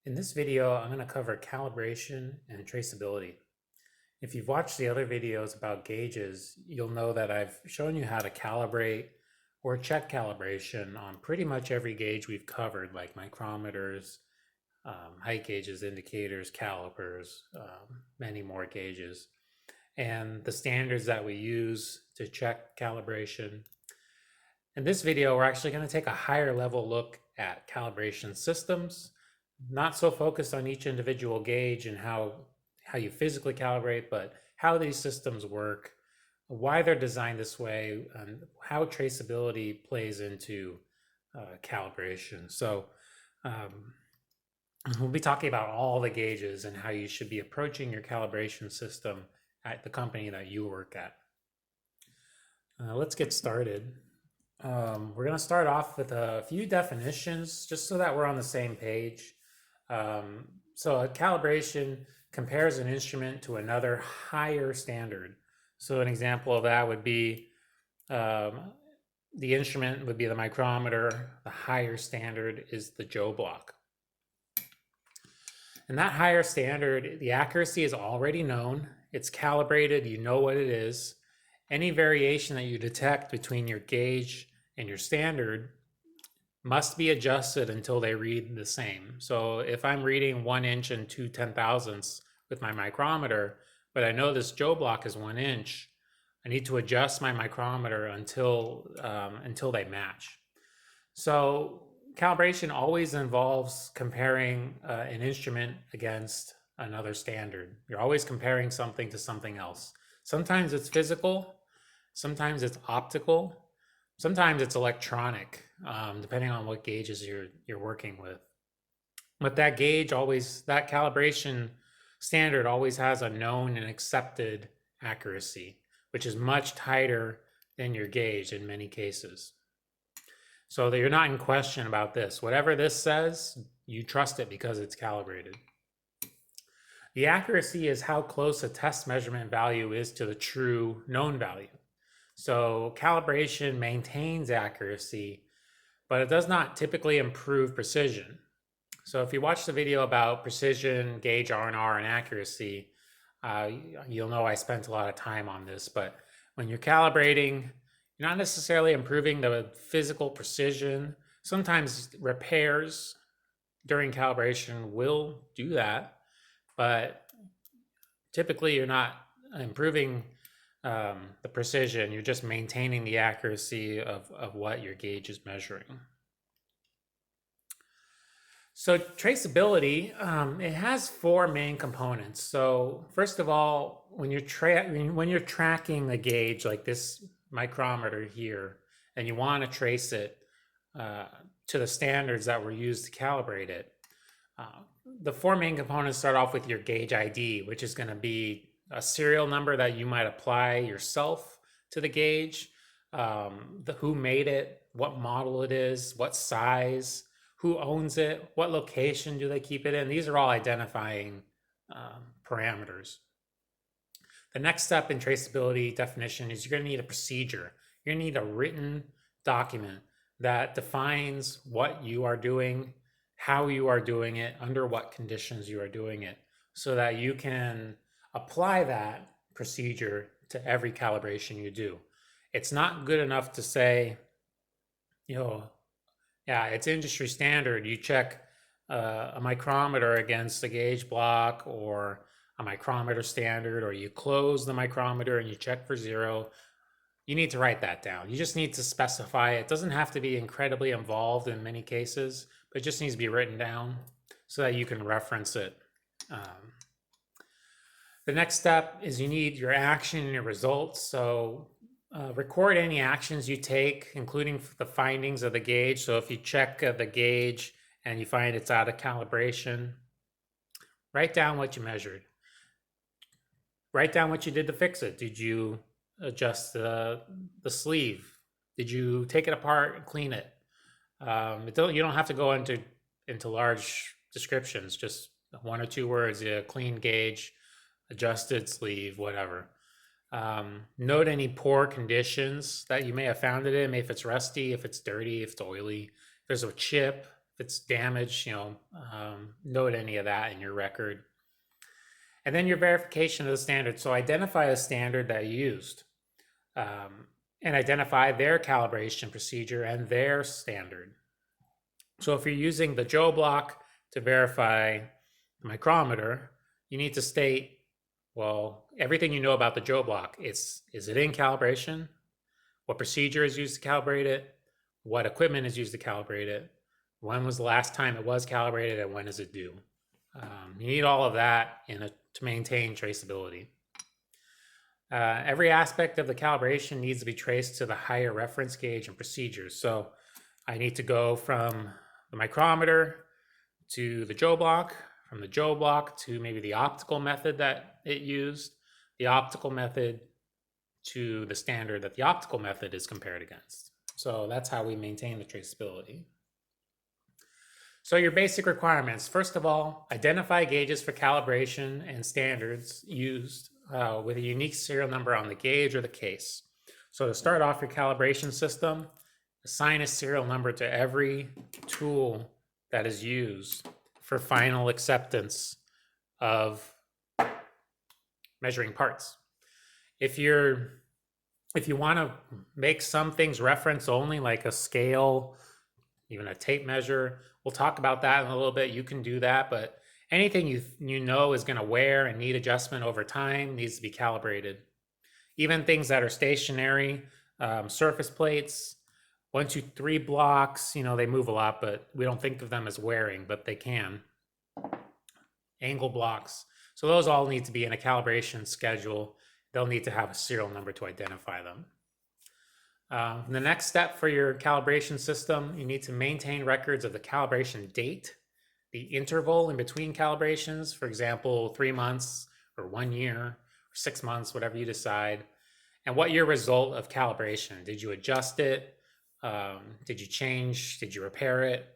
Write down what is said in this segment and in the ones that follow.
In this video, I'm going to cover calibration and traceability. If you've watched the other videos about gauges, you'll know that I've shown you how to calibrate or check calibration on pretty much every gauge we've covered, like micrometers, height gauges, indicators, calipers, many more gauges, and the standards that we use to check calibration. In this video, we're actually going to take a higher level look at calibration systems, not so focused on each individual gauge and how you physically calibrate, but how these systems work, why they're designed this way, and how traceability plays into calibration. So we'll be talking about all the gauges and how you should be approaching your calibration system at the company that you work at. Let's get started. We're going to start off with a few definitions just so that we're on the same page. So a calibration compares an instrument to another higher standard. So an example of that would be the instrument would be the micrometer. The higher standard is the Joe block. And that higher standard, the accuracy is already known. It's calibrated. You know what it is. Any variation that you detect between your gauge and your standard must be adjusted until they read the same. So if I'm reading 1 inch and 2/10,000ths with my micrometer, but I know this Joe block is 1 inch, I need to adjust my micrometer until they match. So calibration always involves comparing an instrument against another standard. You're always comparing something to something else. Sometimes it's physical, sometimes it's optical, sometimes it's electronic, depending on what gauges you're working with. But that that calibration standard always has a known and accepted accuracy, which is much tighter than your gauge in many cases. So that you're not in question about this. Whatever this says, you trust it because it's calibrated. The accuracy is how close a test measurement value is to the true known value. So calibration maintains accuracy, but it does not typically improve precision. So if you watch the video about precision, gauge R&R, and accuracy, you'll know I spent a lot of time on this. But when you're calibrating, you're not necessarily improving the physical precision. Sometimes repairs during calibration will do that, but typically you're not improving the precision. You're just maintaining the accuracy of what your gauge is measuring. So traceability, it has 4 main components. So first of all, when you're tracking the gauge like this micrometer here, and you want to trace it to the standards that were used to calibrate it, the 4 main components start off with your gauge ID, which is going to be a serial number that you might apply yourself to the gauge, who made it, what model it is, what size, who owns it, what location do they keep it in. These are all identifying parameters. The next step in traceability definition is you're going to need a procedure. You're going to need a written document that defines what you are doing, how you are doing it, under what conditions you are doing it, so that you can apply that procedure to every calibration you do. It's not good enough to say, yeah, it's industry standard. You check a micrometer against a gauge block or a micrometer standard, or you close the micrometer and you check for 0. You need to write that down. You just need to specify. It doesn't have to be incredibly involved in many cases, but it just needs to be written down so that you can reference it. The next step is you need your action and your results. So record any actions you take, including the findings of the gauge. So if you check the gauge and you find it's out of calibration, write down what you measured. Write down what you did to fix it. Did you adjust the sleeve? Did you take it apart and clean it? You don't have to go into large descriptions, just 1 or 2 words, clean gauge, adjusted sleeve, whatever. Note any poor conditions that you may have found it in, if it's rusty, if it's dirty, if it's oily, if there's a chip, If it's damaged, note any of that in your record. And then your verification of the standard. So identify a standard that you used, and identify their calibration procedure and their standard. So if you're using the Joe block to verify the micrometer, you need to state, well, everything you know about the Joe block. Is it in calibration? What procedure is used to calibrate it? What equipment is used to calibrate it? When was the last time it was calibrated, and when is it due? You need all of that to maintain traceability. Every aspect of the calibration needs to be traced to the higher reference gauge and procedures. So I need to go from the micrometer to the Joe block, from the Joe block to maybe the optical method that it used, the optical method to the standard that the optical method is compared against. So that's how we maintain the traceability. So your basic requirements, first of all, identify gauges for calibration and standards used with a unique serial number on the gauge or the case. So to start off your calibration system, assign a serial number to every tool that is used for final acceptance of measuring parts. If you want to make some things reference only, like a scale, even a tape measure, we'll talk about that in a little bit. You can do that, but anything you know is going to wear and need adjustment over time needs to be calibrated. Even things that are stationary, surface plates, 1, 2, 3 blocks, they move a lot, but we don't think of them as wearing, but they can. Angle blocks. So those all need to be in a calibration schedule. They'll need to have a serial number to identify them. The next step for your calibration system, you need to maintain records of the calibration date, the interval in between calibrations, for example, 3 months or 1 year or 6 months, whatever you decide, and what your result of calibration. Did you adjust it? Did you change? Did you repair it?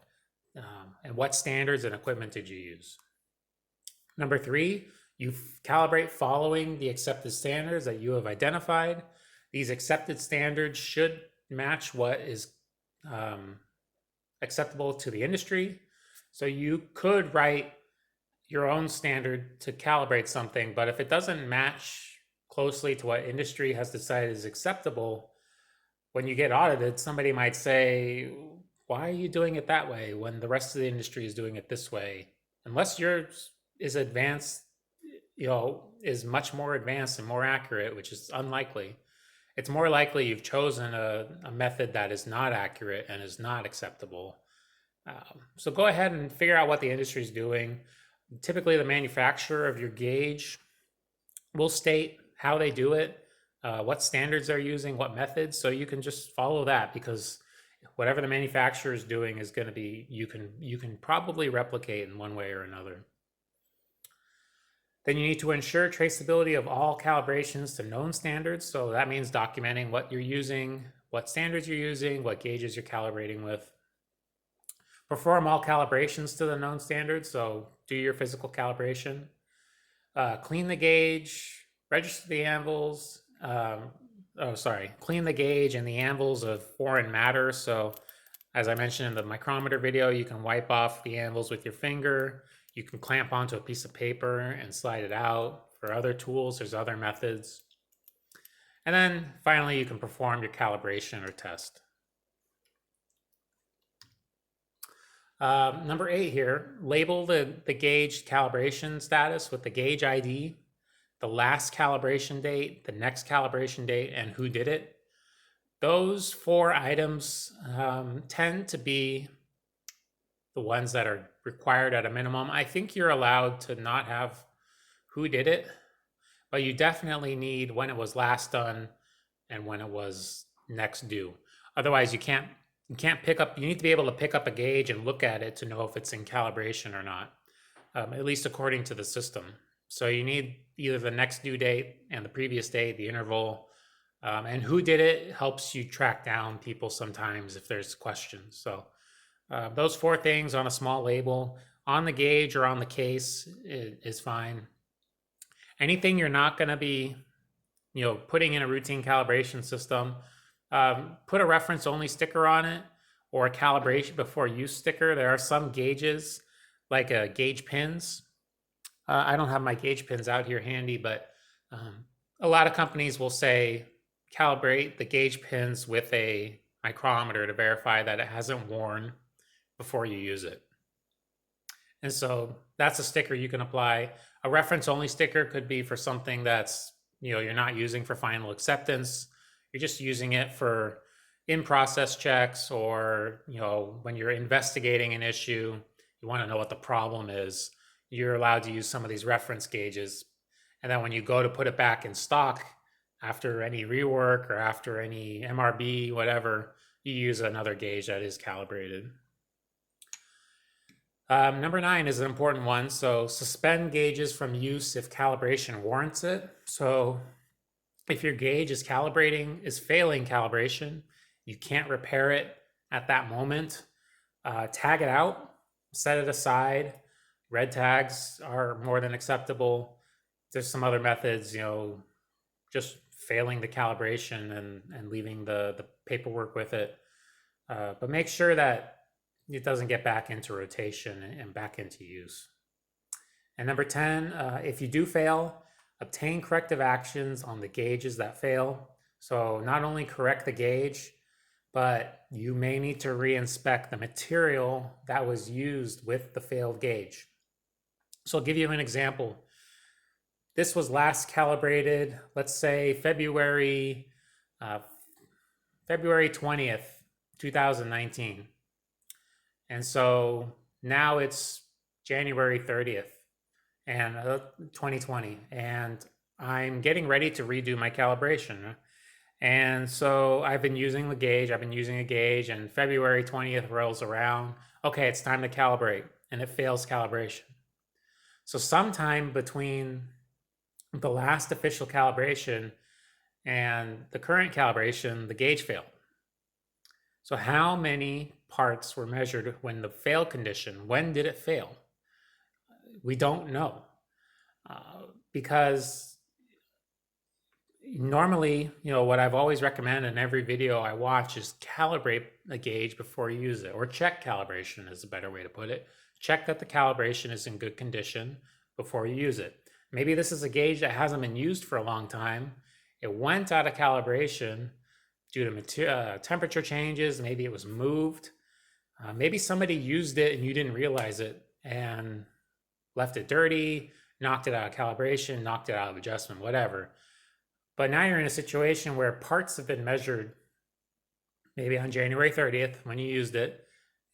And what standards and equipment did you use? Number 3, you calibrate following the accepted standards that you have identified. These accepted standards should match what is acceptable to the industry. So you could write your own standard to calibrate something, but if it doesn't match closely to what industry has decided is acceptable, when you get audited, somebody might say, why are you doing it that way when the rest of the industry is doing it this way? Unless yours is advanced, is much more advanced and more accurate, which is unlikely. It's more likely you've chosen a method that is not accurate and is not acceptable. So go ahead and figure out what the industry is doing. Typically, the manufacturer of your gauge will state how they do it, what standards they're using, what methods. So you can just follow that, because whatever the manufacturer is doing is going to be, you can probably replicate in one way or another. Then you need to ensure traceability of all calibrations to known standards. So that means documenting what you're using, what standards you're using, what gauges you're calibrating with. Perform all calibrations to the known standards. So do your physical calibration. Clean the gauge, register the anvils. Clean the gauge and the anvils of foreign matter. So as I mentioned in the micrometer video, you can wipe off the anvils with your finger. You can clamp onto a piece of paper and slide it out. For other tools, there's other methods. And then finally, you can perform your calibration or test. Number 8 here, label the gauge calibration status with the gauge ID, the last calibration date, the next calibration date, and who did it. Those 4 items tend to be the ones that are required at a minimum. I think you're allowed to not have who did it, but you definitely need when it was last done and when it was next due. Otherwise, you can't pick up, you need to be able to pick up a gauge and look at it to know if it's in calibration or not, at least according to the system. So you need either the next due date and the previous date, the interval, and who did it helps you track down people sometimes if there's questions. So those 4 things on a small label on the gauge or on the case is fine. Anything you're not going to be, putting in a routine calibration system, put a reference only sticker on it, or a calibration before use sticker. There are some gauges, like gauge pins. I don't have my gauge pins out here handy, but a lot of companies will say calibrate the gauge pins with a micrometer to verify that it hasn't worn before you use it. And so that's a sticker you can apply. A reference only sticker could be for something that's, you're not using for final acceptance. You're just using it for in-process checks, or, when you're investigating an issue, you want to know what the problem is. You're allowed to use some of these reference gauges. And then when you go to put it back in stock after any rework or after any MRB, whatever, you use another gauge that is calibrated. Number 9 is an important one. So suspend gauges from use if calibration warrants it. So if your gauge is failing calibration, you can't repair it at that moment, tag it out, set it aside. Red tags are more than acceptable. There's some other methods, just failing the calibration and leaving the paperwork with it. But make sure that it doesn't get back into rotation and back into use. And number 10, if you do fail, obtain corrective actions on the gauges that fail. So not only correct the gauge, but you may need to reinspect the material that was used with the failed gauge. So I'll give you an example. This was last calibrated, let's say February 20th, 2019. And so now it's January 30th and 2020, and I'm getting ready to redo my calibration. And so I've been using a gauge, and February 20th rolls around. Okay, it's time to calibrate, and it fails calibration. So sometime between the last official calibration and the current calibration, the gauge failed. So how many parts were measured when the fail condition? When did it fail? We don't know, because normally, what I've always recommended in every video I watch is calibrate a gauge before you use it, or check calibration is a better way to put it. Check that the calibration is in good condition before you use it. Maybe this is a gauge that hasn't been used for a long time. It went out of calibration due to temperature changes. Maybe it was moved. Maybe somebody used it and you didn't realize it and left it dirty, knocked it out of calibration, knocked it out of adjustment, whatever. But now you're in a situation where parts have been measured maybe on January 30th when you used it,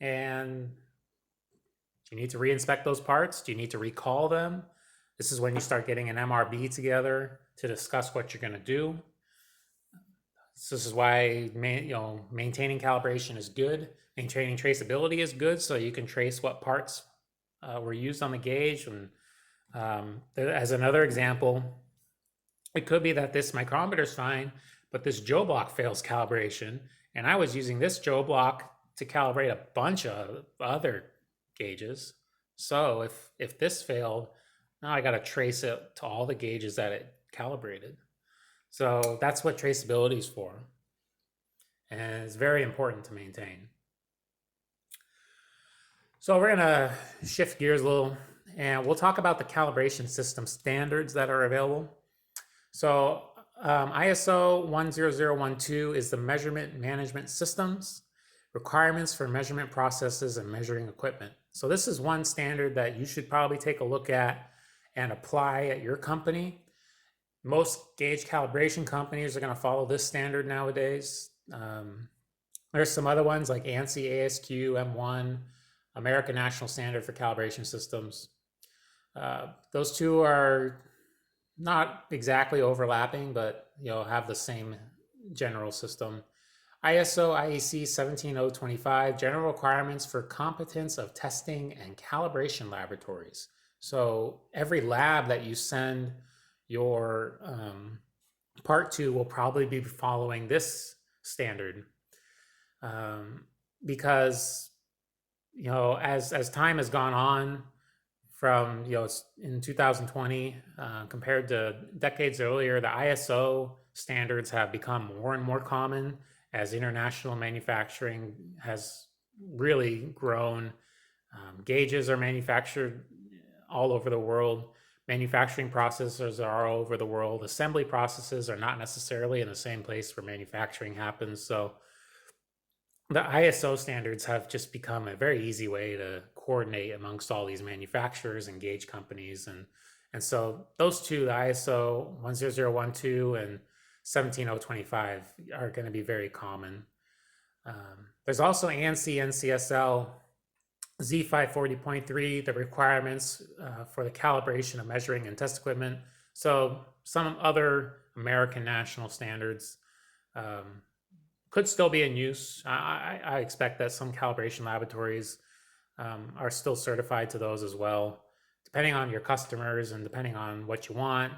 and do you need to reinspect those parts? Do you need to recall them? This is when you start getting an MRB together to discuss what you're going to do. So this is why maintaining calibration is good. Maintaining traceability is good, so you can trace what parts were used on the gauge. And as another example, it could be that this micrometer is fine, but this Joe block fails calibration, and I was using this Joe block to calibrate a bunch of other gauges. So if this failed, now I got to trace it to all the gauges that it calibrated. So that's what traceability is for, and it's very important to maintain. So we're gonna shift gears a little, and we'll talk about the calibration system standards that are available. So ISO 10012 is the measurement management systems, requirements for measurement processes and measuring equipment. So this is one standard that you should probably take a look at and apply at your company. Most gauge calibration companies are going to follow this standard nowadays. There's some other ones like ANSI, ASQ, M1, American National Standard for Calibration Systems. Those two are not exactly overlapping, but have the same general system. ISO IEC 17025, general requirements for competence of testing and calibration laboratories. So every lab that you send your part to will probably be following this standard, because as time has gone on, from in 2020 compared to decades earlier, the ISO standards have become more and more common, as international manufacturing has really grown. Gauges are manufactured all over the world. Manufacturing processes are all over the world. Assembly processes are not necessarily in the same place where manufacturing happens. So the ISO standards have just become a very easy way to coordinate amongst all these manufacturers and gauge companies. And so those two, the ISO 10012 and 17025, are going to be very common. There's also ANSI NCSL Z540.3, the requirements for the calibration of measuring and test equipment. So some other American national standards could still be in use. I expect that some calibration laboratories are still certified to those as well. Depending on your customers and depending on what you want,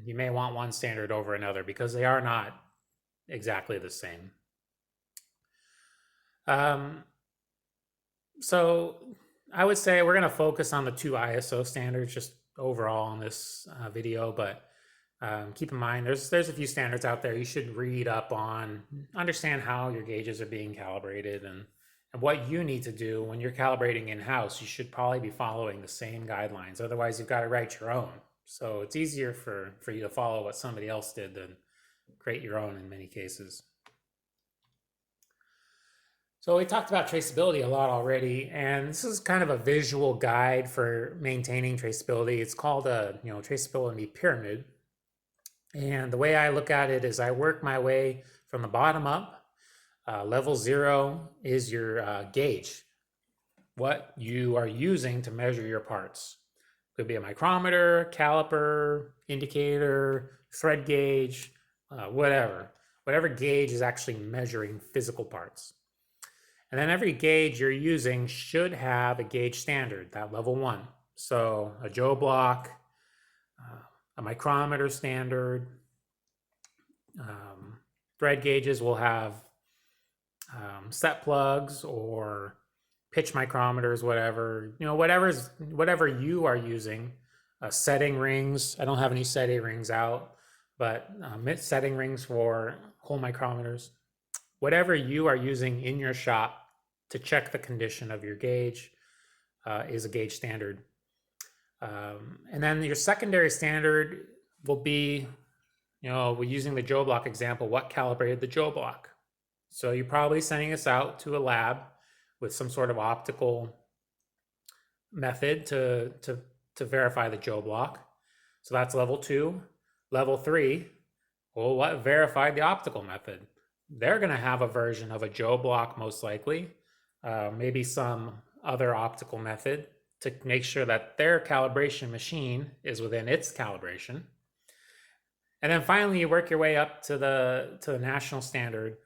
you may want one standard over another because they are not exactly the same. So I would say we're going to focus on the two ISO standards just overall in this video, but keep in mind there's a few standards out there you should read up on, understand how your gauges are being calibrated, and what you need to do when you're calibrating in-house. You should probably be following the same guidelines. Otherwise, you've got to write your own. So it's easier for you to follow what somebody else did than create your own in many cases. So we talked about traceability a lot already, and this is kind of a visual guide for maintaining traceability. It's called a traceability pyramid. And the way I look at it is I work my way from the bottom up. Level 0 is your gauge, what you are using to measure your parts. Could be a micrometer, caliper, indicator, thread gauge, whatever gauge is actually measuring physical parts. And then every gauge you're using should have a gauge standard, that level 1. So a Joe block, a micrometer standard. Thread gauges will have set plugs or pitch micrometers, whatever you are using. Setting rings. I don't have any setting rings out, but setting rings for hole micrometers. Whatever you are using in your shop to check the condition of your gauge is a gauge standard. And then your secondary standard will be, we're using the Joe block example, what calibrated the Joe block? So you're probably sending this out to a lab with some sort of optical method to verify the Joe block. So that's level 2. Level 3, well, what verified the optical method? They're going to have a version of a Joe block, most likely, maybe some other optical method to make sure that their calibration machine is within its calibration. And then finally, you work your way up to the national standard.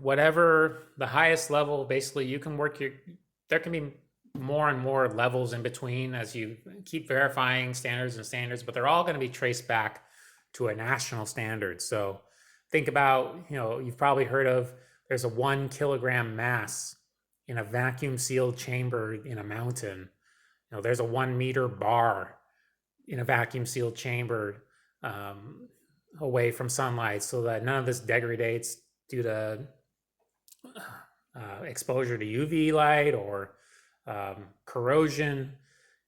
Whatever the highest level, basically, you can work there can be more and more levels in between as you keep verifying standards, but they're all going to be traced back to a national standard. So think about, you've probably heard of, there's a 1 kilogram mass in a vacuum sealed chamber in a mountain. There's a 1 meter bar in a vacuum sealed chamber away from sunlight so that none of this degrades due to exposure to UV light or corrosion.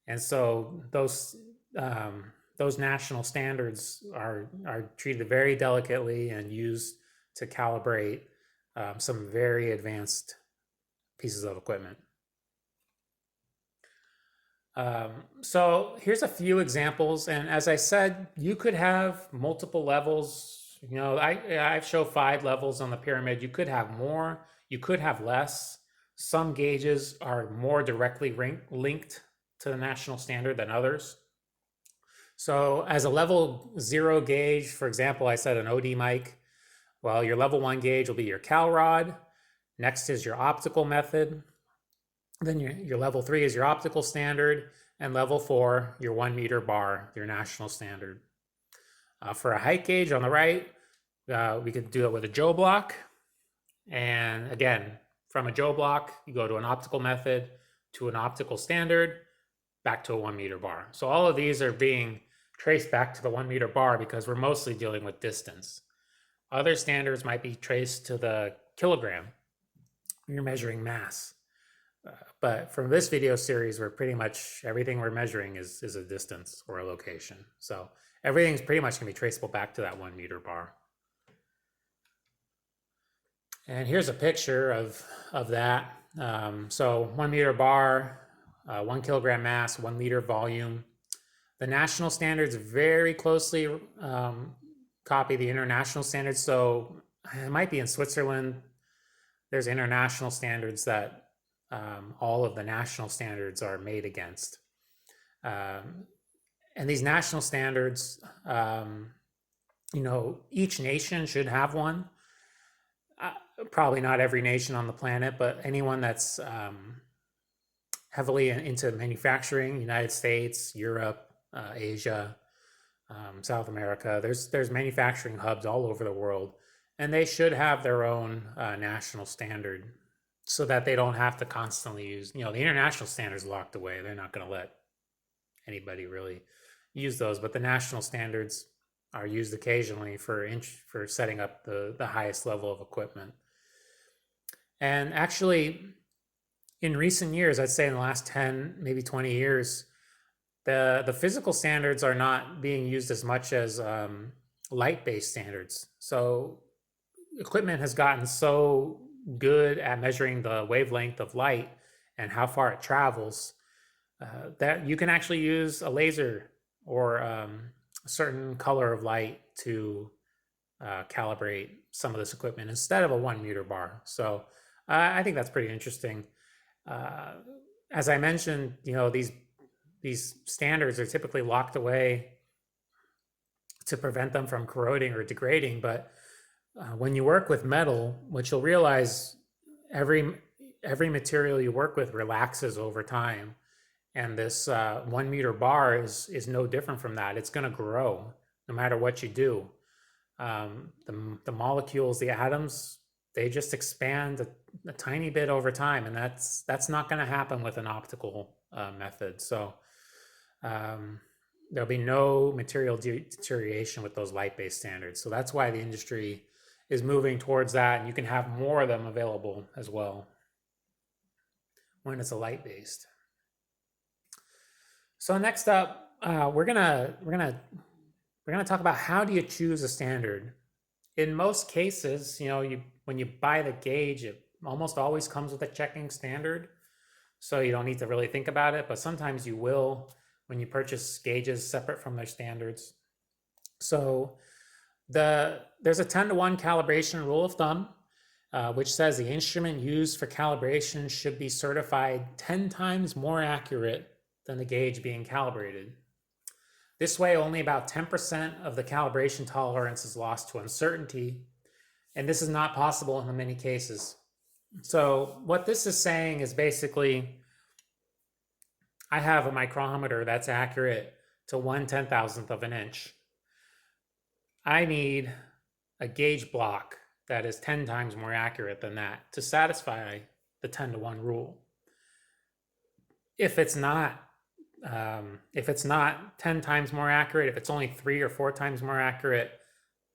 And so those national standards are treated very delicately and used to calibrate some very advanced pieces of equipment. So here's a few examples. And as I said, you could have multiple levels. I show 5 levels on the pyramid. You could have more, you could have less. Some gauges are more directly linked to the national standard than others. So as a level 0 gauge, for example, I said an OD mic. Well, your level 1 gauge will be your cal rod. Next is your optical method. Then your level 3 is your optical standard, and level 4, your 1 meter bar, your national standard. For a height gauge on the right, we could do it with a Joe block. And again, from a Joe block, you go to an optical method, to an optical standard, back to a 1 meter bar. So all of these are being traced back to the 1 meter bar because we're mostly dealing with distance. Other standards might be traced to the kilogram. You're measuring mass. But from this video series, where pretty much everything we're measuring is a distance or a location. So everything's pretty much going to be traceable back to that 1 meter bar. And here's a picture of that. So 1 meter bar, 1 kilogram mass, 1 liter volume. The national standards very closely copy the international standards. So it might be in Switzerland. There's international standards that all of the national standards are made against. And these national standards, each nation should have one. Probably not every nation on the planet, but anyone that's heavily into manufacturing, United States, Europe, Asia, South America, there's manufacturing hubs all over the world, and they should have their own national standard so that they don't have to constantly use, the international standards locked away. They're not going to let anybody really use those, but the national standards are used occasionally for setting up the highest level of equipment. And actually, in recent years, I'd say in the last 10, maybe 20 years, the physical standards are not being used as much as light-based standards. So equipment has gotten so good at measuring the wavelength of light and how far it travels that you can actually use a laser or a certain color of light to calibrate some of this equipment instead of a 1 meter bar. So I think that's pretty interesting. As I mentioned, these standards are typically locked away to prevent them from corroding or degrading. But when you work with metal, what you'll realize, every material you work with relaxes over time. And this 1 meter bar is no different from that. It's going to grow no matter what you do. The molecules, the atoms, they just expand a tiny bit over time, and that's not going to happen with an optical method. So there'll be no material deterioration with those light-based standards. So that's why the industry is moving towards that, and you can have more of them available as well when it's a light-based. So next up, we're gonna talk about how do you choose a standard. In most cases, when you buy the gauge, it almost always comes with a checking standard, so you don't need to really think about it. But sometimes you will when you purchase gauges separate from their standards. So there's a 10-to-1 calibration rule of thumb, which says the instrument used for calibration should be certified 10 times more accurate than the gauge being calibrated. This way, only about 10% of the calibration tolerance is lost to uncertainty, and this is not possible in many cases. So what this is saying is basically, I have a micrometer that's accurate to 1/10,000th of an inch. I need a gauge block that is 10 times more accurate than that to satisfy the 10-to-1 rule. If it's not 10 times more accurate, if it's only 3 or 4 times more accurate,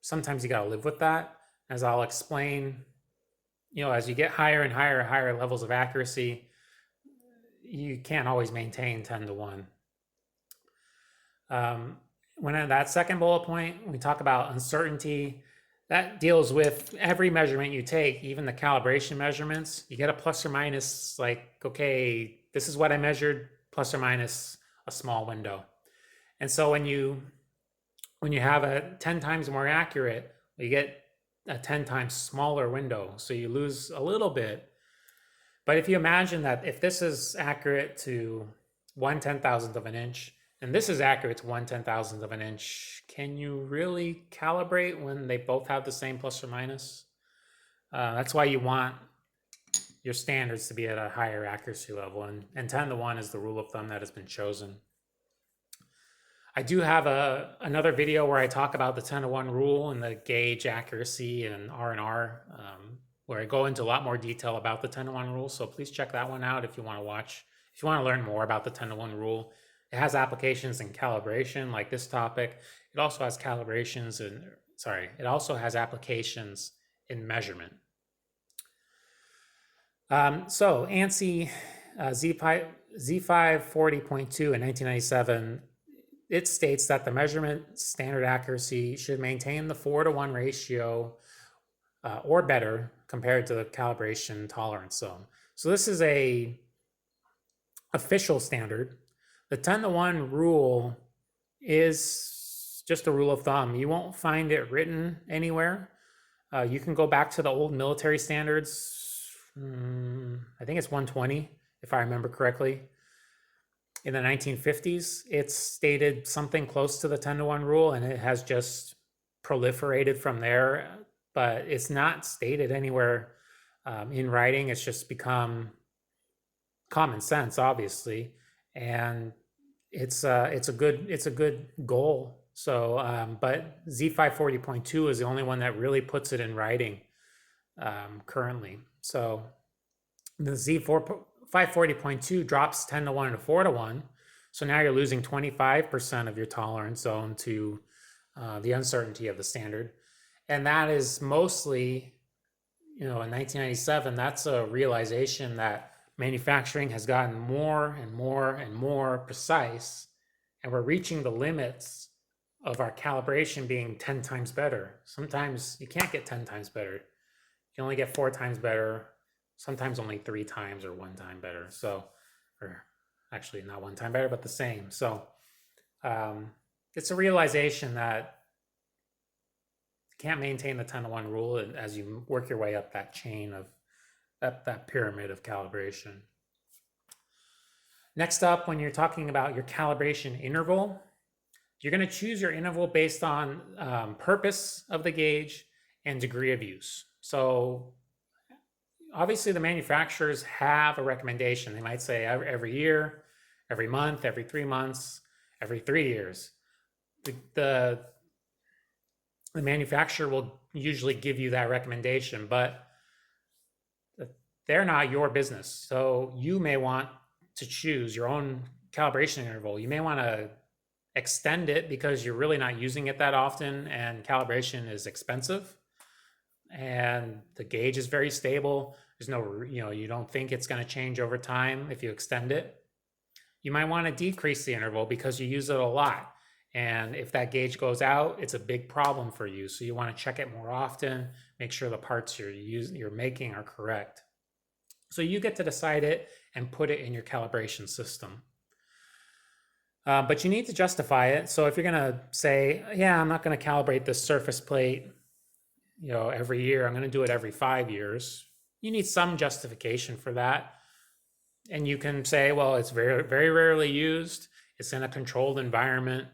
sometimes you got to live with that. As I'll explain, as you get higher and higher levels of accuracy, you can't always maintain 10-to-1. When at that second bullet point, we talk about uncertainty, that deals with every measurement you take, even the calibration measurements. You get a plus or minus, like, okay, this is what I measured, plus or minus a small window. And so when you have a 10 times more accurate, you get a 10 times smaller window. So you lose a little bit. But if you imagine that if this is accurate to 1/10,000th of an inch, and this is accurate to 1/10,000th of an inch, can you really calibrate when they both have the same plus or minus? That's why you want your standards to be at a higher accuracy level, and 10-to-1 is the rule of thumb that has been chosen. I do have another video where I talk about the 10-to-1 rule and the gauge accuracy and R&R, where I go into a lot more detail about the 10-to-1 rule. So please check that one out if you want to watch. If you want to learn more about the 10-to-1 rule, it has applications in calibration like this topic. It also has calibrations and it also has applications in measurement. So ANSI Z540.2 in 1997, it states that the measurement standard accuracy should maintain the 4:1 ratio or better compared to the calibration tolerance zone. So this is a official standard. The 10:1 rule is just a rule of thumb. You won't find it written anywhere. You can go back to the old military standards. I think it's 120, if I remember correctly. In the 1950s, it's stated something close to the 10:1 rule, and it has just proliferated from there. But it's not stated anywhere in writing. It's just become common sense, obviously, and it's a good goal. So, but Z540.2 is the only one that really puts it in writing currently. So the Z540.2 drops 10:1 to 4:1. So now you're losing 25% of your tolerance zone to the uncertainty of the standard. And that is mostly, in 1997, that's a realization that manufacturing has gotten more and more and more precise, and we're reaching the limits of our calibration being 10 times better. Sometimes you can't get 10 times better. You can only get 4 times better, sometimes only 3 times or 1 time better. So, or actually not 1 time better, but the same. So it's a realization that you can't maintain the 10:1 rule as you work your way up that chain of that pyramid of calibration. Next up, when you're talking about your calibration interval, you're going to choose your interval based on purpose of the gauge and degree of use. So obviously the manufacturers have a recommendation. They might say every year, every month, every 3 months, every 3 years. The manufacturer will usually give you that recommendation, but they're not your business. So you may want to choose your own calibration interval. You may want to extend it because you're really not using it that often, and calibration is expensive, and the gauge is very stable. There's no, you don't think it's going to change over time if you extend it. You might want to decrease the interval because you use it a lot. And if that gauge goes out, it's a big problem for you. So you want to check it more often, make sure the parts you're making are correct. So you get to decide it and put it in your calibration system. But you need to justify it. So if you're going to say, yeah, I'm not going to calibrate this surface plate, every year, I'm going to do it every 5 years. You need some justification for that. And you can say, well, it's very, very rarely used. It's in a controlled environment,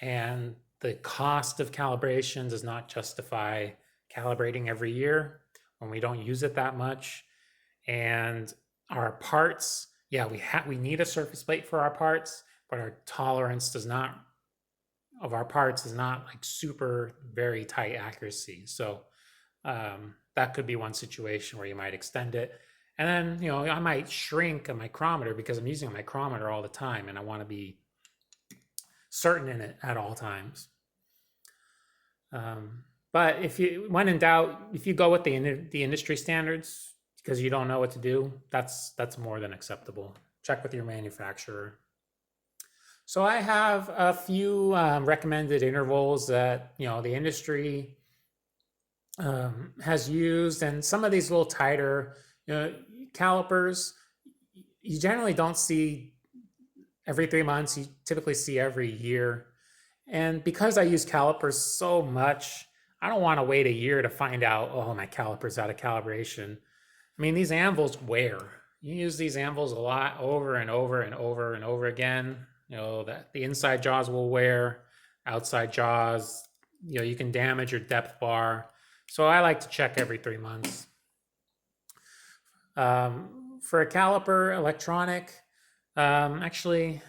and the cost of calibration does not justify calibrating every year when we don't use it that much. And our parts, yeah, we need a surface plate for our parts, but our tolerance of our parts is not like super very tight accuracy. So that could be one situation where you might extend it. And then, I might shrink a micrometer because I'm using a micrometer all the time and I want to be certain in it at all times. But when in doubt, if you go with the industry standards because you don't know what to do, that's more than acceptable. Check with your manufacturer. So I have a few recommended intervals that the industry has used, and some of these little tighter calipers you generally don't see every 3 months. You typically see every year. And because I use calipers so much, I don't want to wait a year to find out, oh, my caliper's out of calibration. I mean, these anvils wear. You use these anvils a lot over and over and over and over again. That the inside jaws will wear, outside jaws, you can damage your depth bar. So I like to check every 3 months. For a caliper, electronic, actually,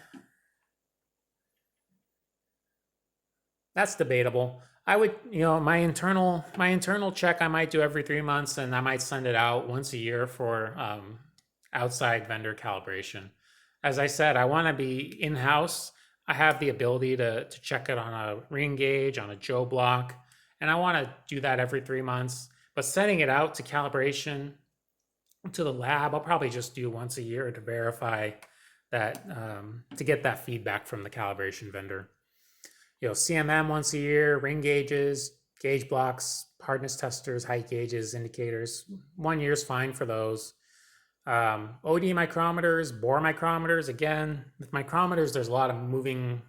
that's debatable. I would, my internal check I might do every 3 months, and I might send it out once a year for outside vendor calibration. As I said, I want to be in-house. I have the ability to check it on a ring gauge, on a Joe block, And I want to do that every 3 months. But sending it out to calibration to the lab, I'll probably just do once a year to verify that, to get that feedback from the calibration vendor. CMM once a year, ring gauges, gauge blocks, hardness testers, height gauges, indicators. 1 year is fine for those. OD micrometers, bore micrometers. Again, with micrometers, there's a lot of moving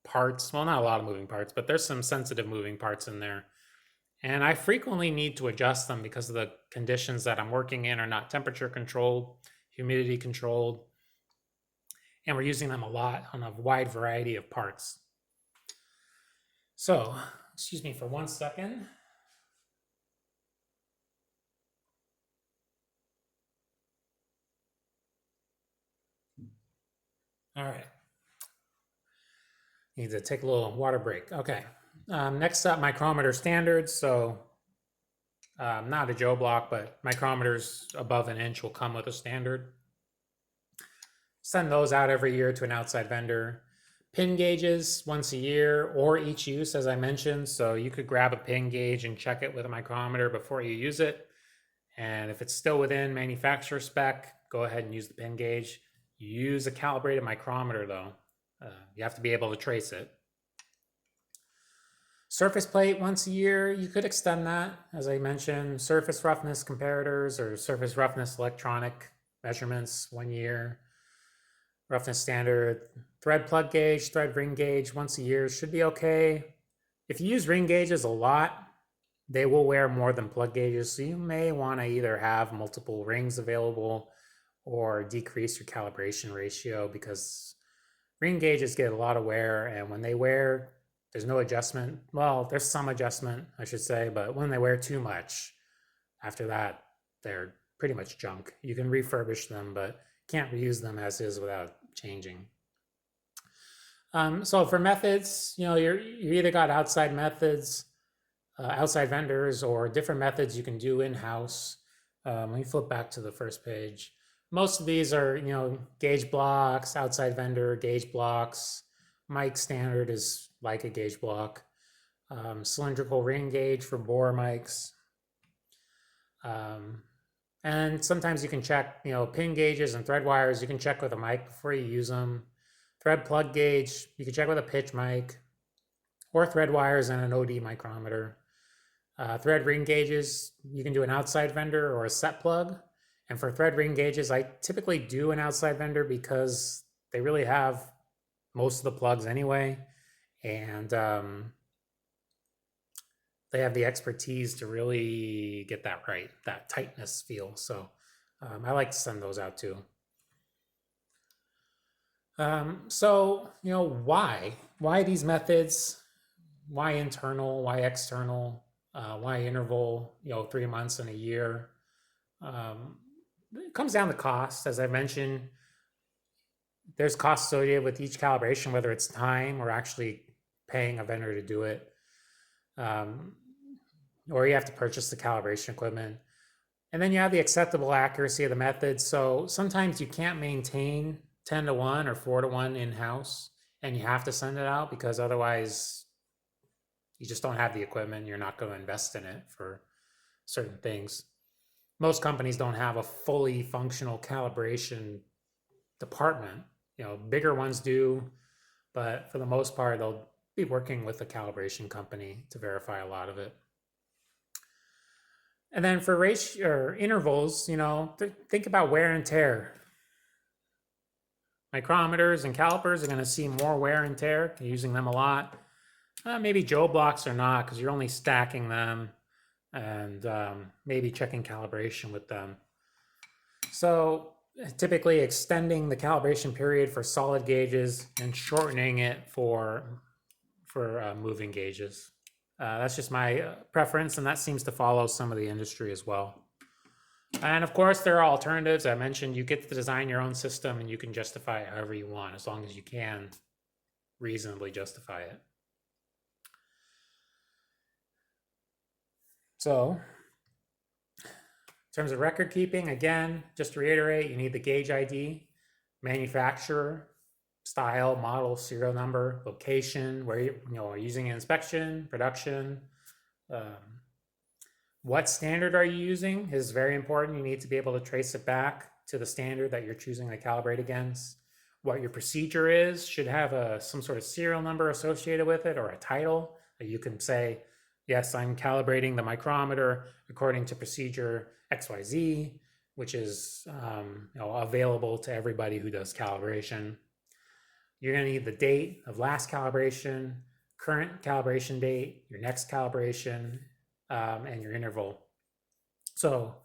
parts. Well, not a lot of moving parts, but there's some sensitive moving parts in there. And I frequently need to adjust them because of the conditions that I'm working in are not temperature controlled, humidity controlled, and we're using them a lot on a wide variety of parts. So, excuse me for 1 second. All right. Need to take a little water break. Okay. Next up, micrometer standards. So not a Joe block, but micrometers above an inch will come with a standard. Send those out every year to an outside vendor. Pin gauges once a year or each use, as I mentioned. So you could grab a pin gauge and check it with a micrometer before you use it. And if it's still within manufacturer spec, go ahead and use the pin gauge. You use a calibrated micrometer though. You have to be able to trace it. Surface plate once a year, you could extend that, as I mentioned. Surface roughness comparators or surface roughness electronic measurements 1 year. Roughness standard. Thread plug gauge, thread ring gauge once a year should be okay. If you use ring gauges a lot, they will wear more than plug gauges, so you may want to either have multiple rings available or decrease your calibration ratio, because ring gauges get a lot of wear, and when they wear, there's no adjustment. Well, there's some adjustment, I should say, but when they wear too much, after that, they're pretty much junk. You can refurbish them, but can't reuse them as is without changing. So for methods, you either got outside methods, outside vendors, or different methods you can do in-house. Let me flip back to the first page. Most of these are, gauge blocks, outside vendor gauge blocks. Mic standard is like a gauge block. Cylindrical ring gauge for bore mics. And sometimes you can check, pin gauges and thread wires. You can check with a mic before you use them. Thread plug gauge, you can check with a pitch mic, or thread wires and an OD micrometer. Thread ring gauges, you can do an outside vendor or a set plug. And for thread ring gauges, I typically do an outside vendor because they really have most of the plugs anyway. And they have the expertise to really get that right, that tightness feel. So I like to send those out too. So, why these methods? Why internal? Why external? Why interval, 3 months and a year? It comes down to cost. As I mentioned, there's cost associated with each calibration, whether it's time or actually paying a vendor to do it. Or you have to purchase the calibration equipment. And then you have the acceptable accuracy of the method. So sometimes you can't maintain 10-to-1 or 4-to-1 in-house, and you have to send it out because otherwise you just don't have the equipment. You're not going to invest in it for certain things. Most companies don't have a fully functional calibration department. Bigger ones do, but for the most part, they'll be working with a calibration company to verify a lot of it. And then for ratio or intervals, think about wear and tear. Micrometers and calipers are going to see more wear and tear. You're using them a lot. Maybe Joe blocks are not, because you're only stacking them, and maybe checking calibration with them. So typically extending the calibration period for solid gauges and shortening it for moving gauges. That's just my preference, and that seems to follow some of the industry as well. And of course, there are alternatives. I mentioned you get to design your own system, and you can justify it however you want, as long as you can reasonably justify it. So, in terms of record keeping, again, just to reiterate, you need the gauge ID, manufacturer, style, model, serial number, location, where you're using an inspection, production, What standard are you using is very important. You need to be able to trace it back to the standard that you're choosing to calibrate against. What your procedure is should have some sort of serial number associated with it, or a title that you can say, yes, I'm calibrating the micrometer according to procedure XYZ, which is available to everybody who does calibration. You're going to need the date of last calibration, current calibration date, your next calibration, and your interval. So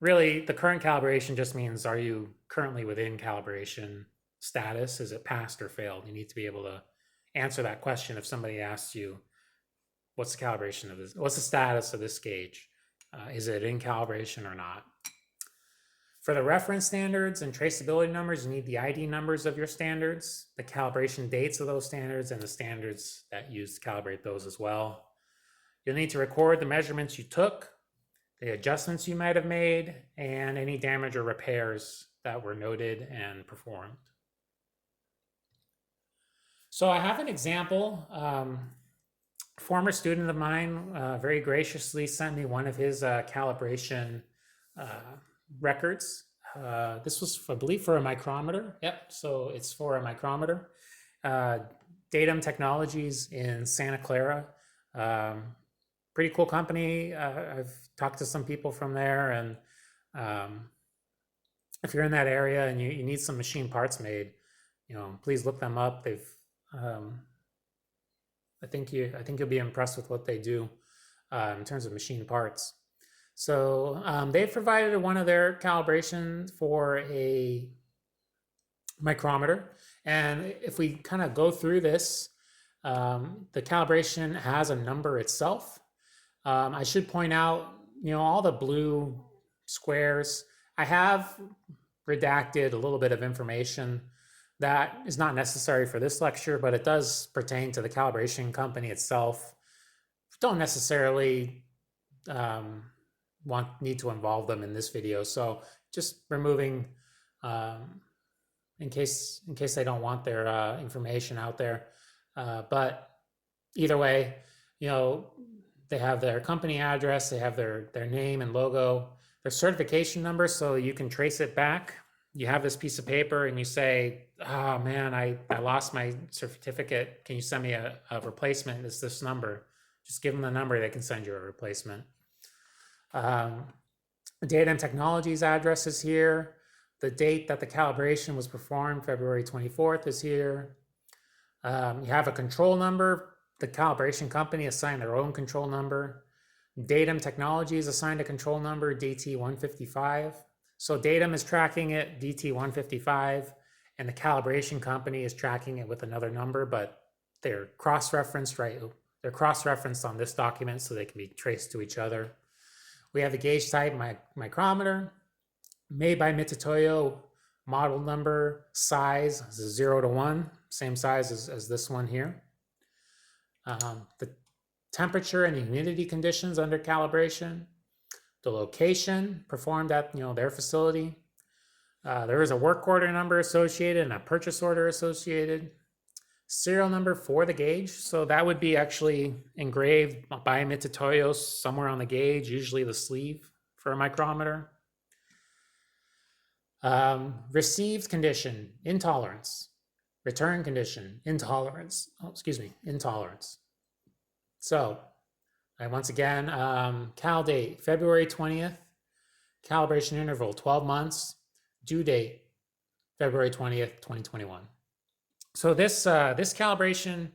really, the current calibration just means, are you currently within calibration status? Is it passed or failed? You need to be able to answer that question if somebody asks you, what's the calibration of this? What's the status of this gauge? Is it in calibration or not? For the reference standards and traceability numbers, you need the ID numbers of your standards, the calibration dates of those standards, and the standards that you use to calibrate those as well. You'll need to record the measurements you took, the adjustments you might have made, and any damage or repairs that were noted and performed. So I have an example. A former student of mine very graciously sent me one of his calibration records. This was, I believe, for a micrometer. Yep, so it's for a micrometer. Datum Technologies in Santa Clara. Pretty cool company. I've talked to some people from there, and if you're in that area and you need some machine parts made, please look them up. They've I think you'll be impressed with what they do in terms of machine parts. So they've provided one of their calibrations for a micrometer. And if we kind of go through this, the calibration has a number itself. I should point out, all the blue squares, I have redacted a little bit of information that is not necessary for this lecture, but it does pertain to the calibration company itself. Don't necessarily need to involve them in this video, so just removing in case they don't want their information out there. But either way, they have their company address, they have their name and logo, their certification number, so you can trace it back. You have this piece of paper and you say, oh man, I lost my certificate. Can you send me a replacement? It's this number. Just give them the number, they can send you a replacement. Datum Technologies address is here. The date that the calibration was performed, February 24th, is here. You have a control number. The calibration company assigned their own control number. Datum Technologies assigned a control number, DT155. So Datum is tracking it, DT155, and the calibration company is tracking it with another number, but they're cross-referenced, right? They're cross-referenced on this document so they can be traced to each other. We have the gauge type micrometer, made by Mitutoyo, model number, size is 0 to 1, same size as this one here. The temperature and humidity conditions under calibration, the location performed at their facility. There is a work order number associated and a purchase order associated. Serial number for the gauge, so that would be actually engraved by Mitutoyo somewhere on the gauge, usually the sleeve for a micrometer. Received condition, intolerance. Return condition, intolerance. Intolerance. So, once again, cal date, February 20th. Calibration interval, 12 months. Due date, February 20th, 2021. So this calibration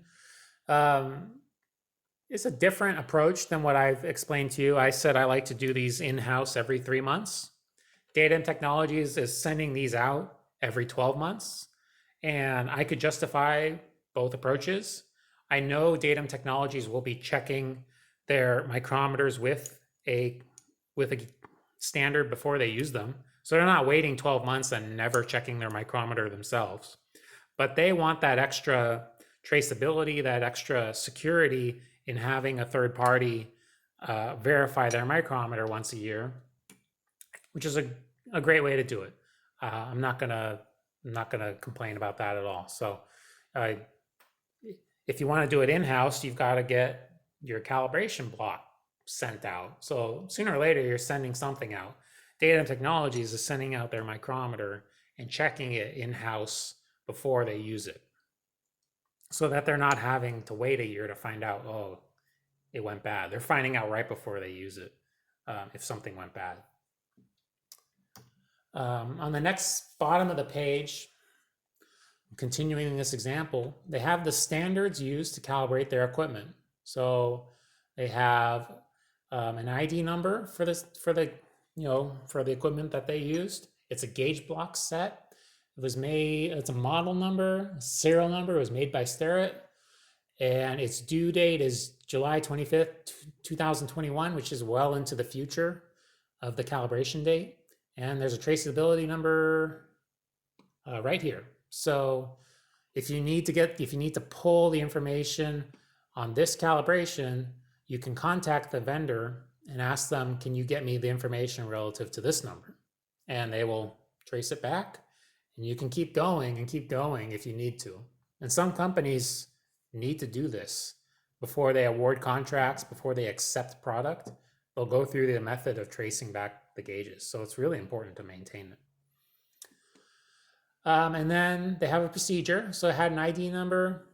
is a different approach than what I've explained to you. I said I like to do these in-house every 3 months. Datum Technologies is sending these out every 12 months. And I could justify both approaches. I know Datum Technologies will be checking their micrometers with a standard before they use them. So they're not waiting 12 months and never checking their micrometer themselves. But they want that extra traceability, that extra security in having a third party verify their micrometer once a year, which is a great way to do it. I'm not gonna complain about that at all. So if you want to do it in-house, you've got to get your calibration block sent out. So sooner or later, you're sending something out. Data and Technologies is sending out their micrometer and checking it in-house before they use it, so that they're not having to wait a year to find out, oh, it went bad. They're finding out right before they use it if something went bad. On the next bottom of the page, continuing this example, they have the standards used to calibrate their equipment. So they have an ID number for the equipment that they used. It's a gauge block set. It was made. It's a model number, a serial number. It was made by Starrett, and its due date is July 25th, 2021, which is well into the future of the calibration date. And there's a traceability number right here. So if you need to pull the information on this calibration, you can contact the vendor and ask them, can you get me the information relative to this number? And they will trace it back, and you can keep going if you need to. And some companies need to do this before they award contracts, before they accept product. They'll go through the method of tracing back the gauges. So it's really important to maintain it. And then they have a procedure. So it had an ID number,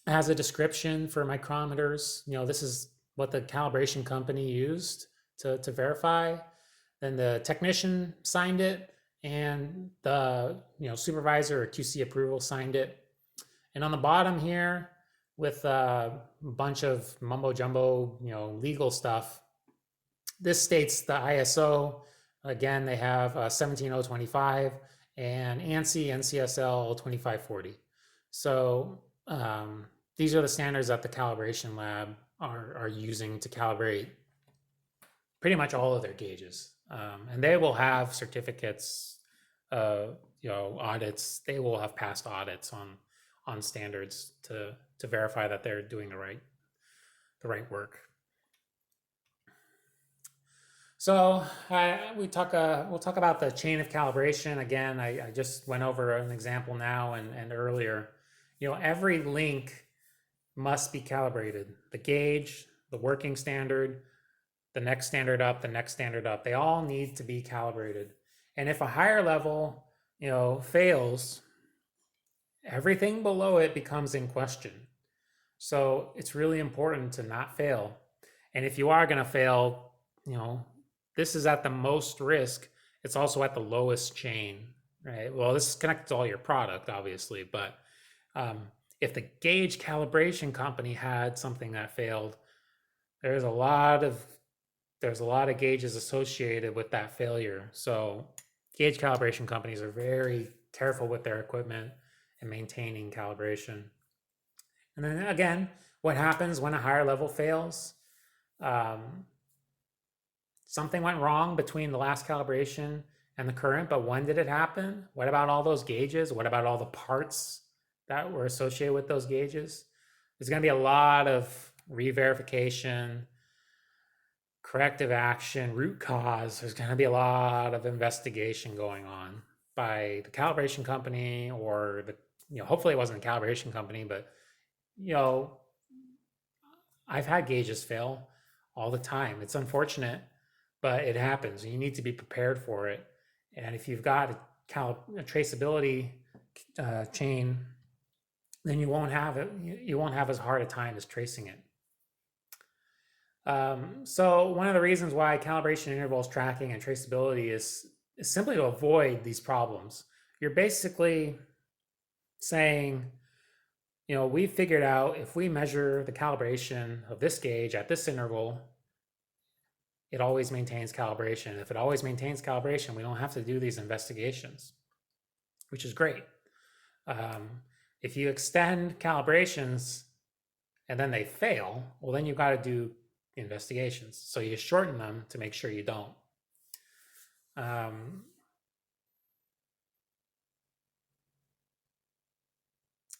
it has a description for micrometers. This is what the calibration company used to verify. Then the technician signed it, and the supervisor or QC approval signed it. And on the bottom here, with a bunch of mumbo jumbo, legal stuff, this states the ISO. Again, they have 17025 and ANSI NCSL 2540. So these are the standards that the calibration lab are using to calibrate pretty much all of their gauges. And they will have certificates, audits. They will have passed audits on standards to verify that they're doing the right work. So we'll talk about the chain of calibration. Again, I just went over an example now and earlier. Every link must be calibrated. The gauge, the working standard, the next standard up, the next standard up. They all need to be calibrated. And if a higher level, fails, everything below it becomes in question. So it's really important to not fail. And if you are going to fail, this is at the most risk. It's also at the lowest chain, right? Well, this is connected to all your product, obviously, but if the gauge calibration company had something that failed, there's a lot of gauges associated with that failure. So gauge calibration companies are very careful with their equipment and maintaining calibration. And then again, what happens when a higher level fails? Something went wrong between the last calibration and the current, but when did it happen? What about all those gauges? What about all the parts that were associated with those gauges? There's going to be a lot of re-verification, corrective action, root cause. There's going to be a lot of investigation going on by the calibration company, or hopefully it wasn't a calibration company, but I've had gauges fail all the time. It's unfortunate, but it happens. You need to be prepared for it. And if you've got a traceability chain, then you won't have it. You won't have as hard a time as tracing it. So one of the reasons why calibration intervals tracking and traceability is simply to avoid these problems. You're basically saying, we figured out if we measure the calibration of this gauge at this interval, it always maintains calibration. If it always maintains calibration, we don't have to do these investigations, which is great. If you extend calibrations and then they fail, well, then you've got to do investigations. So you shorten them to make sure you don't.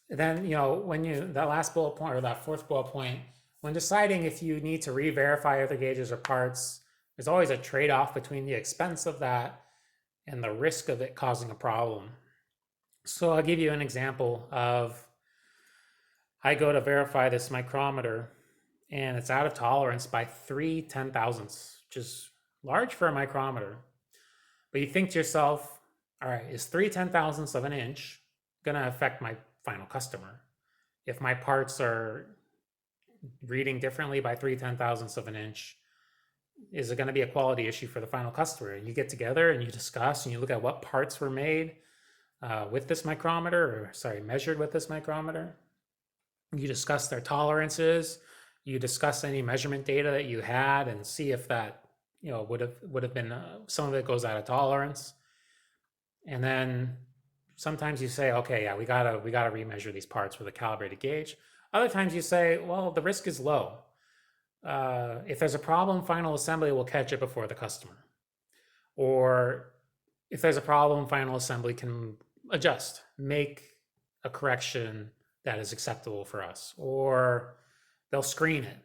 Then, that last bullet point, or that fourth bullet point, when deciding if you need to re-verify other gauges or parts, there's always a trade-off between the expense of that and the risk of it causing a problem. So I'll give you an example of, I go to verify this micrometer and it's out of tolerance by 3/10,000ths, which is large for a micrometer. But you think to yourself, all right, is 3/10,000ths of an inch going to affect my final customer? If my parts are reading differently by 3/10,000ths of an inch, is it going to be a quality issue for the final customer? And you get together and you discuss and you look at what parts were made with this micrometer, or sorry, measured with this micrometer. You discuss their tolerances. You discuss any measurement data that you had and see if that would have been some of it goes out of tolerance. And then sometimes you say, okay, yeah, we gotta remeasure these parts with a calibrated gauge. Other times you say, well, the risk is low. If there's a problem, final assembly will catch it before the customer. Or if there's a problem, final assembly can adjust, make a correction that is acceptable for us. Or they'll screen it.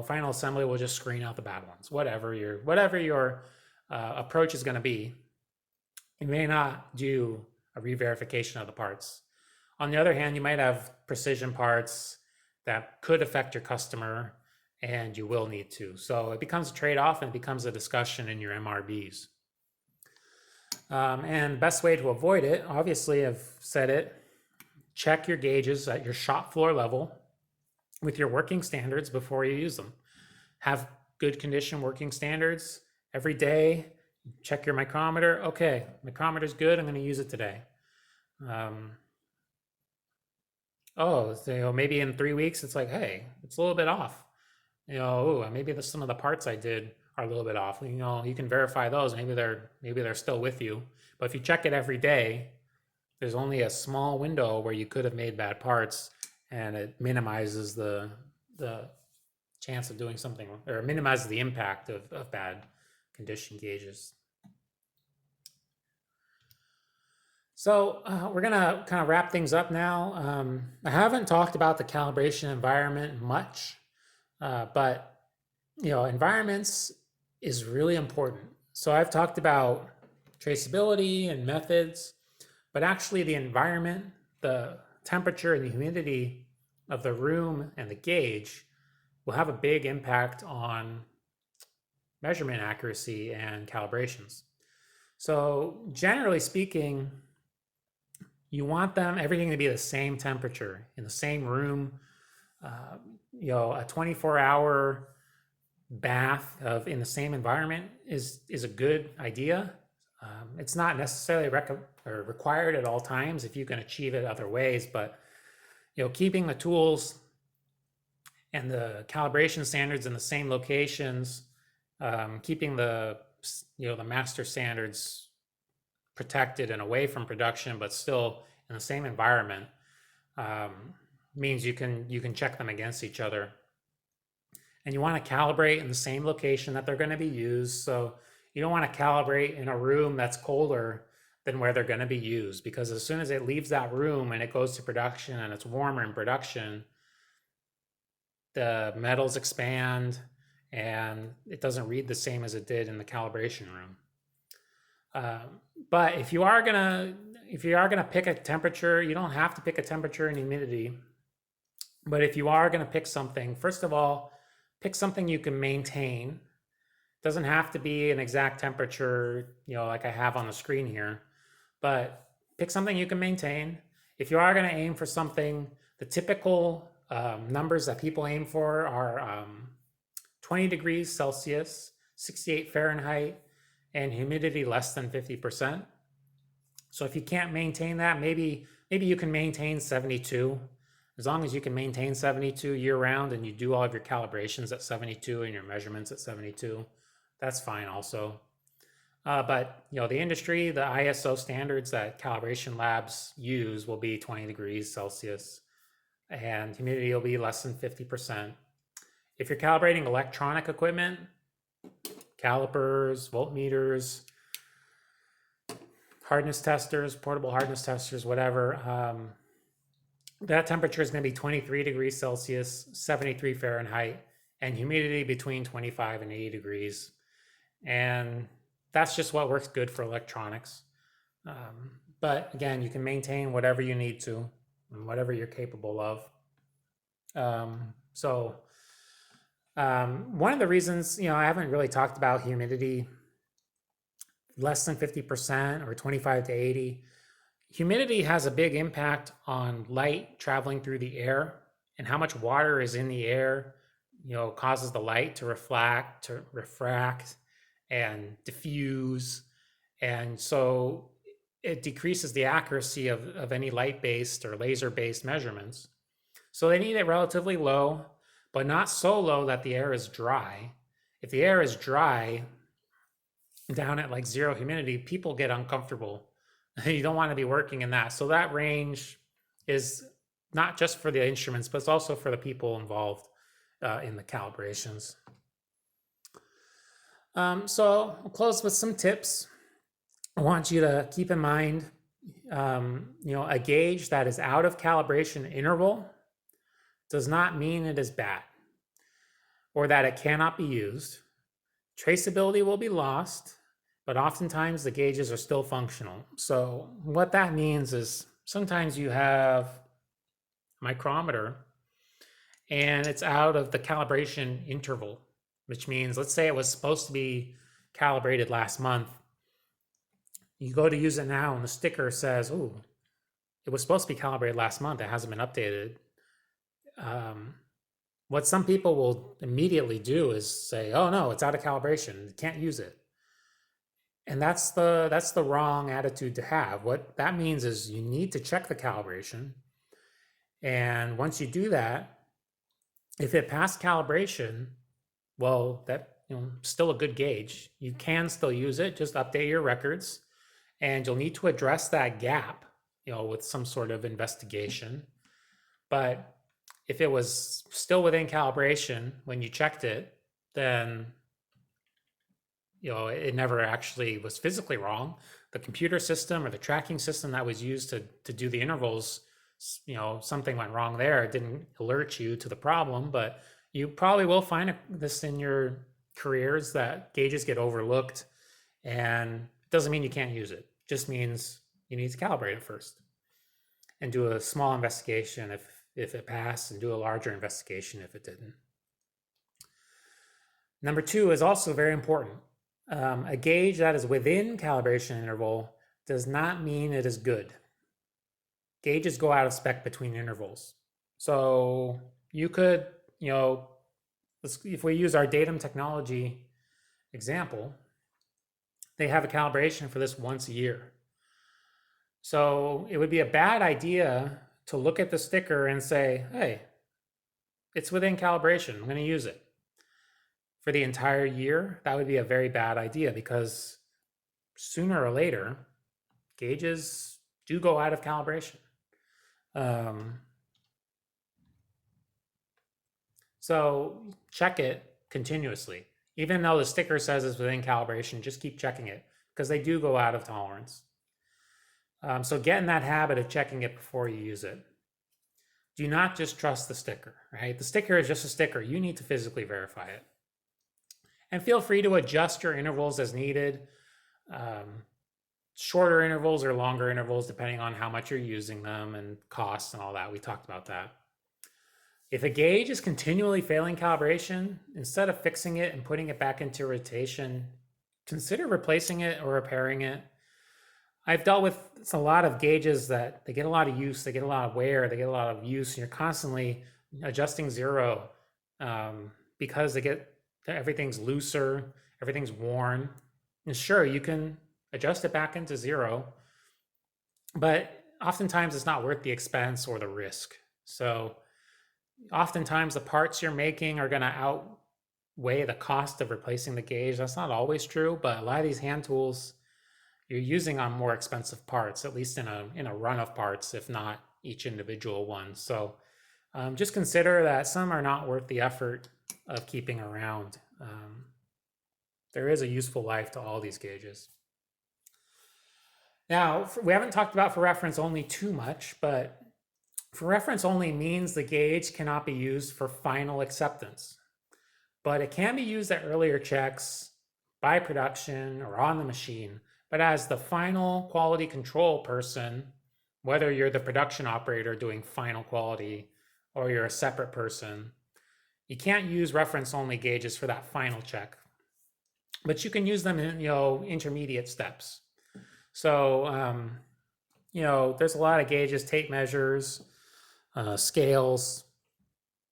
Final assembly will just screen out the bad ones. Whatever your approach is going to be, you may not do a re-verification of the parts. On the other hand, you might have precision parts that could affect your customer, and you will need to. So it becomes a trade-off, and it becomes a discussion in your MRBs. And the best way to avoid it, obviously, I've said it, check your gauges at your shop floor level with your working standards before you use them. Have good condition working standards every day. Check your micrometer. Okay, micrometer's good. I'm going to use it today. Maybe in 3 weeks, it's like, hey, it's a little bit off. Maybe some of the parts I did are a little bit off. You can verify those. Maybe they're still with you. But if you check it every day, there's only a small window where you could have made bad parts, and it minimizes the chance of doing something, or minimizes the impact of bad condition gauges. So we're gonna kind of wrap things up now. I haven't talked about the calibration environment much, but environments is really important. So I've talked about traceability and methods, but actually the environment, the temperature and the humidity of the room and the gauge will have a big impact on measurement accuracy and calibrations. So generally speaking, you want everything to be the same temperature in the same room. A 24-hour bath in the same environment is a good idea. It's not necessarily required at all times if you can achieve it other ways, but keeping the tools and the calibration standards in the same locations, keeping the master standards protected and away from production, but still in the same environment, means you can check them against each other. And you want to calibrate in the same location that they're going to be used. So you don't want to calibrate in a room that's colder than where they're going to be used, because as soon as it leaves that room and it goes to production and it's warmer in production, the metals expand and it doesn't read the same as it did in the calibration room. But if you are gonna pick a temperature, you don't have to pick a temperature and humidity. But if you are gonna pick something, first of all, pick something you can maintain. It doesn't have to be an exact temperature, like I have on the screen here, but pick something you can maintain. If you are gonna aim for something, the typical numbers that people aim for are 20 degrees Celsius, 68 Fahrenheit, and humidity less than 50%. So if you can't maintain that, maybe you can maintain 72. As long as you can maintain 72 year round and you do all of your calibrations at 72 and your measurements at 72, that's fine also. But the industry, the ISO standards that calibration labs use will be 20 degrees Celsius, and humidity will be less than 50%. If you're calibrating electronic equipment, calipers, voltmeters, hardness testers, portable hardness testers, whatever, that temperature is going to be 23 degrees Celsius, 73 Fahrenheit, and humidity between 25 and 80 degrees. And that's just what works good for electronics. But again, you can maintain whatever you need to and whatever you're capable of. So One of the reasons, I haven't really talked about humidity, less than 50% or 25 to 80. Humidity has a big impact on light traveling through the air, and how much water is in the air, causes the light to refract and diffuse. And so it decreases the accuracy of any light-based or laser-based measurements. So they need it relatively low, but not so low that the air is dry. If the air is dry, down at like zero humidity, people get uncomfortable. You don't want to be working in that. So that range is not just for the instruments, but it's also for the people involved in the calibrations. So I'll close with some tips. I want you to keep in mind, a gauge that is out of calibration interval does not mean it is bad or that it cannot be used. Traceability will be lost, but oftentimes the gauges are still functional. So what that means is sometimes you have a micrometer and it's out of the calibration interval, which means, let's say it was supposed to be calibrated last month. You go to use it now and the sticker says, oh, it was supposed to be calibrated last month. It hasn't been updated. What some people will immediately do is say, oh no, it's out of calibration. You can't use it. And that's the wrong attitude to have. What that means is you need to check the calibration. And once you do that, if it passed calibration, well, that still a good gauge. You can still use it, just update your records. And you'll need to address that gap, with some sort of investigation. But if it was still within calibration when you checked it, then it never actually was physically wrong. The computer system or the tracking system that was used to do the intervals, something went wrong there. It didn't alert you to the problem, but you probably will find this in your careers, that gauges get overlooked, and it doesn't mean you can't use it. It just means you need to calibrate it first and do a small investigation if it passed, and do a larger investigation if it didn't. Number 2 is also very important. A gauge that is within calibration interval does not mean it is good. Gauges go out of spec between intervals. So you could, if we use our datum technology example, they have a calibration for this once a year. So it would be a bad idea to look at the sticker and say, hey, it's within calibration, I'm going to use it. For the entire year, that would be a very bad idea, because sooner or later, gauges do go out of calibration. So check it continuously. Even though the sticker says it's within calibration, just keep checking it, because they do go out of tolerance. So get in that habit of checking it before you use it. Do not just trust the sticker, right? The sticker is just a sticker. You need to physically verify it. And feel free to adjust your intervals as needed. Shorter intervals or longer intervals, depending on how much you're using them and costs and all that. We talked about that. If a gauge is continually failing calibration, instead of fixing it and putting it back into rotation, consider replacing it or repairing it. I've dealt with a lot of gauges that they get a lot of use, they get a lot of wear, they get a lot of use, and you're constantly adjusting zero because everything's looser, everything's worn. And sure, you can adjust it back into zero, but oftentimes it's not worth the expense or the risk. So oftentimes the parts you're making are going to outweigh the cost of replacing the gauge. That's not always true, but a lot of these hand tools you're using on more expensive parts, at least in a run of parts, if not each individual one. So just consider that some are not worth the effort of keeping around. There is a useful life to all these gauges. Now, we haven't talked about for reference only too much, but for reference only means the gauge cannot be used for final acceptance, but it can be used at earlier checks by production or on the machine. But as the final quality control person, whether you're the production operator doing final quality or you're a separate person, You can't use reference only gauges for that final check, but you can use them in, intermediate steps. So, there's a lot of gauges, tape measures, scales.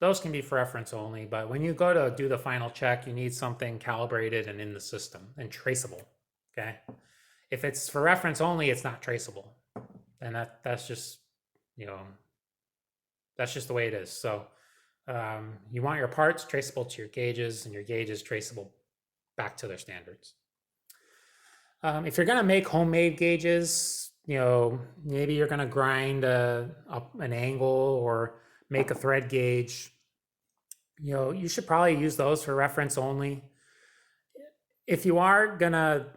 Those can be for reference only, but when you go to do the final check, you need something calibrated and in the system and traceable, okay? If it's for reference only, it's not traceable. And that's just, that's just the way it is. So you want your parts traceable to your gauges and your gauges traceable back to their standards. If you're gonna make homemade gauges, maybe you're gonna grind an angle or make a thread gauge, you should probably use those for reference only. If you are gonna,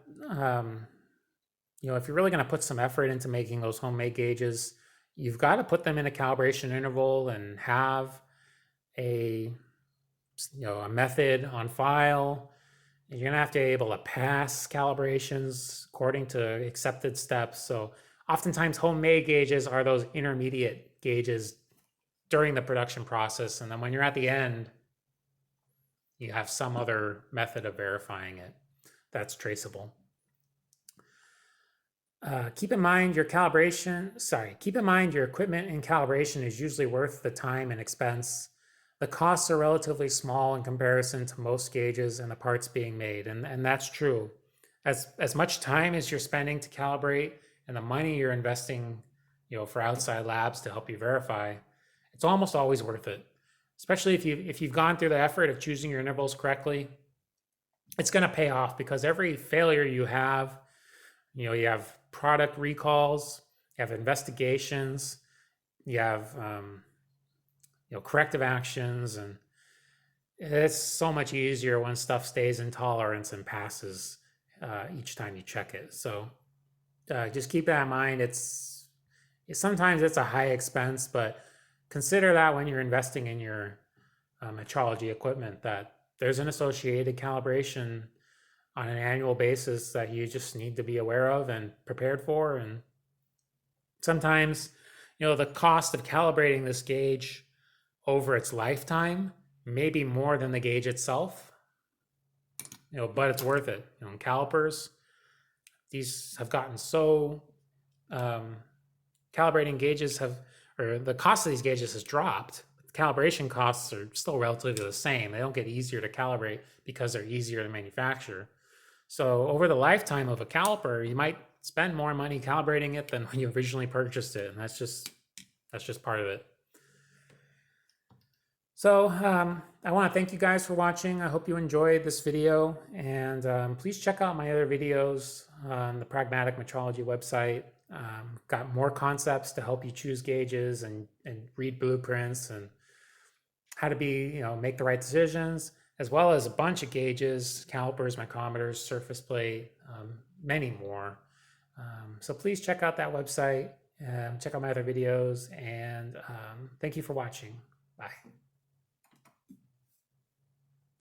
if you're really gonna put some effort into making those homemade gauges, you've got to put them in a calibration interval and have a method on file. You're gonna have to be able to pass calibrations according to accepted steps. So oftentimes homemade gauges are those intermediate gauges during the production process. And then when you're at the end, you have some other method of verifying it that's traceable. Keep in mind your equipment and calibration is usually worth the time and expense. The costs are relatively small in comparison to most gauges and the parts being made. And that's true. As much time as you're spending to calibrate and the money you're investing, for outside labs to help you verify, it's almost always worth it. Especially if you've gone through the effort of choosing your intervals correctly, it's going to pay off, because every failure you have product recalls, you have investigations, you have corrective actions, and it's so much easier when stuff stays in tolerance and passes each time you check it. So just keep that in mind. Sometimes it's a high expense, but consider that when you're investing in your metrology equipment, that there's an associated calibration on an annual basis that you just need to be aware of and prepared for. And sometimes, the cost of calibrating this gauge over its lifetime may be more than the gauge itself, but it's worth it. Calipers, these have gotten so, calibrating gauges the cost of these gauges has dropped. Calibration costs are still relatively the same. They don't get easier to calibrate because they're easier to manufacture. So over the lifetime of a caliper, you might spend more money calibrating it than when you originally purchased it. And that's just part of it. So I want to thank you guys for watching. I hope you enjoyed this video, and please check out my other videos on the Pragmatic Metrology website. Got more concepts to help you choose gauges and read blueprints and how to make the right decisions, as well as a bunch of gauges, calipers, micrometers, surface plate, many more. So please check out that website, check out my other videos, and thank you for watching.